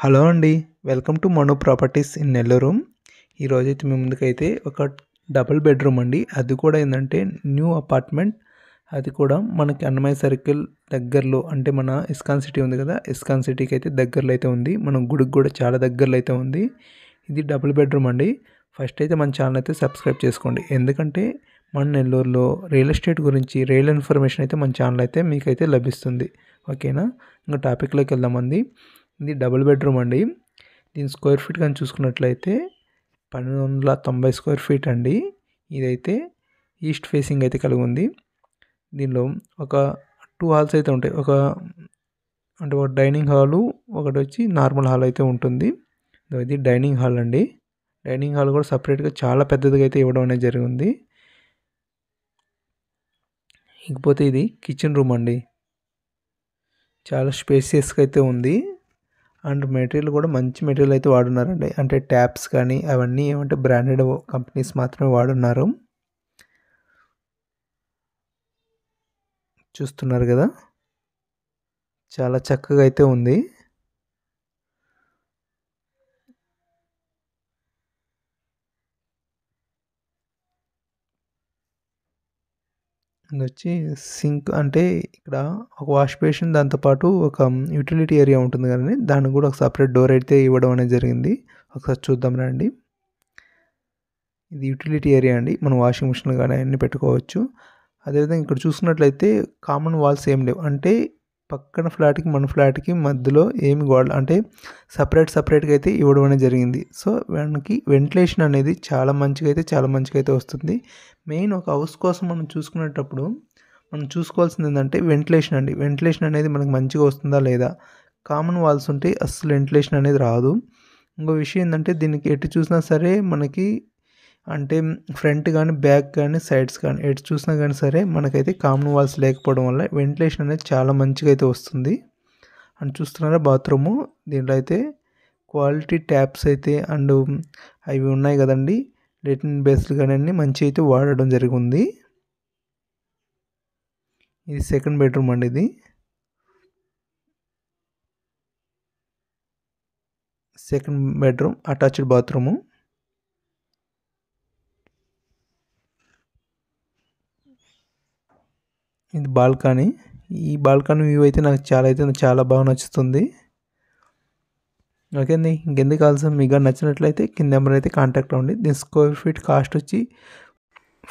Hello అండి. Welcome to Manu properties in Nellore. ఈరోజైతే మీ ముందుకైతే ఒక డబుల్ బెడ్రూమ్ అండి. అది కూడా ఏంటంటే న్యూ అపార్ట్మెంట్. అది కూడా మనకి అన్నమయ్య సర్కిల్ దగ్గరలో, అంటే మన ఇస్కాన్ సిటీ ఉంది కదా, ఇస్కాన్ సిటీకి అయితే దగ్గరలో అయితే ఉంది. మన గుడికి కూడా చాలా దగ్గరలో అయితే ఉంది. ఇది డబుల్ బెడ్రూమ్ అండి. ఫస్ట్ అయితే మన ఛానల్ అయితే సబ్స్క్రైబ్ చేసుకోండి, ఎందుకంటే మన నెల్లూరులో రియల్ ఎస్టేట్ గురించి రియల్ ఇన్ఫర్మేషన్ అయితే మన ఛానల్ అయితే మీకైతే లభిస్తుంది. ఓకేనా, ఇంకా టాపిక్లోకి వెళ్దామండి. ఇది డబుల్ బెడ్రూమ్ అండి. దీని స్క్వేర్ ఫీట్ కానీ చూసుకున్నట్లయితే 1290 స్క్వేర్ ఫీట్ అండి. ఇదైతే ఈస్ట్ ఫేసింగ్ అయితే కలిగి ఉంది. దీనిలో ఒక 2 హాల్స్ అయితే ఉంటాయి. ఒక డైనింగ్ హాలు, ఒకటి వచ్చి నార్మల్ హాల్ అయితే ఉంటుంది. ఇది డైనింగ్ హాల్ అండి. డైనింగ్ హాల్ కూడా సపరేట్గా చాలా పెద్దదిగా అయితే ఇవ్వడం అనేది జరిగింది. ఇకపోతే ఇది కిచెన్ రూమ్ అండి. చాలా స్పేసియస్గా అయితే ఉంది. అండ్ మెటీరియల్ కూడా మంచి మెటీరియల్ అయితే వాడున్నారండి. అంటే ట్యాప్స్ కానీ అవన్నీ ఏమంటే బ్రాండెడ్ కంపెనీస్ మాత్రమే వాడున్నారు. చూస్తున్నారు కదా, చాలా చక్కగా అయితే ఉంది. ఇది వచ్చి సింక్, అంటే ఇక్కడ ఒక వాష్ బేసిన్, దాంతోపాటు ఒక యూటిలిటీ ఏరియా ఉంటుంది కదండి, దానికి కూడా ఒక సపరేట్ డోర్ అయితే ఇవ్వడం అనేది జరిగింది. ఒకసారి చూద్దాం రండి. ఇది యూటిలిటీ ఏరియా అండి. మనం వాషింగ్ మిషన్ కానీ అన్నీ పెట్టుకోవచ్చు. అదేవిధంగా ఇక్కడ చూసుకున్నట్లయితే కామన్ వాల్స్ ఏం లేవు. అంటే పక్కన ఫ్లాట్కి మన ఫ్లాట్కి మధ్యలో ఏమి గోడ, అంటే సపరేట్గా అయితే ఇవ్వడం అనేది జరిగింది. సో మనకి వెంటిలేషన్ అనేది చాలా మంచిగా అయితే వస్తుంది. మెయిన్ ఒక హౌస్ కోసం మనం చూసుకునేటప్పుడు మనం చూసుకోవాల్సింది ఏంటంటే వెంటిలేషన్ అండి. వెంటిలేషన్ అనేది మనకి మంచిగా వస్తుందా లేదా. కామన్ వాల్స్ ఉంటే అస్సలు వెంటిలేషన్ అనేది రాదు. ఇంకో విషయం ఏంటంటే దీనికి ఎటు చూసినా సరే మనకి, అంటే ఫ్రంట్ కానీ బ్యాక్ కానీ సైడ్స్ కానీ ఎటు చూసినా కానీ సరే మనకైతే కామన్ వాల్స్ లేకపోవడం వల్ల వెంటిలేషన్ అనేది చాలా మంచిగా అయితే వస్తుంది. అండ్ చూస్తున్నారా బాత్రూము, దీంట్లో అయితే క్వాలిటీ ట్యాప్స్ అయితే అండ్ అవి ఉన్నాయి కదండి, లెటిన్ బేస్లు కానీ అన్నీ మంచి అయితే వాడడం జరిగింది. ఇది సెకండ్ బెడ్రూమ్ అండి. ఇది సెకండ్ బెడ్రూమ్, అటాచ్డ్ బాత్రూము. ఇది బాల్కనీ. ఈ బాల్కనీ వ్యూ అయితే నాకు చాలా బాగా నచ్చుతుంది. ఓకే అండి, ఇంకెందుకు కావాల్సిన మీకు నచ్చినట్లయితే కింద నెంబర్ అయితే కాంటాక్ట్ అవ్వండి. దీని స్క్వేర్ ఫీట్ కాస్ట్ వచ్చి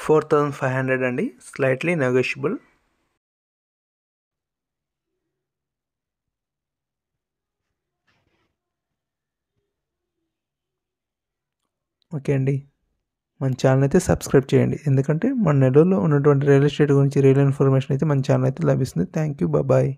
4500 అండి, స్లైట్లీ నెగోషియబుల్. ఓకే అండి, మన ఛానల్ అయితే సబ్స్క్రైబ్ చేయండి, ఎందుకంటే మన నెల్లూరులో ఉన్నటువంటి రియల్ ఎస్టేట్ గురించి రియల్ ఇన్ఫర్మేషన్ అయితే మన ఛానల్ అయితే లభిస్తుంది. Thank you, bye.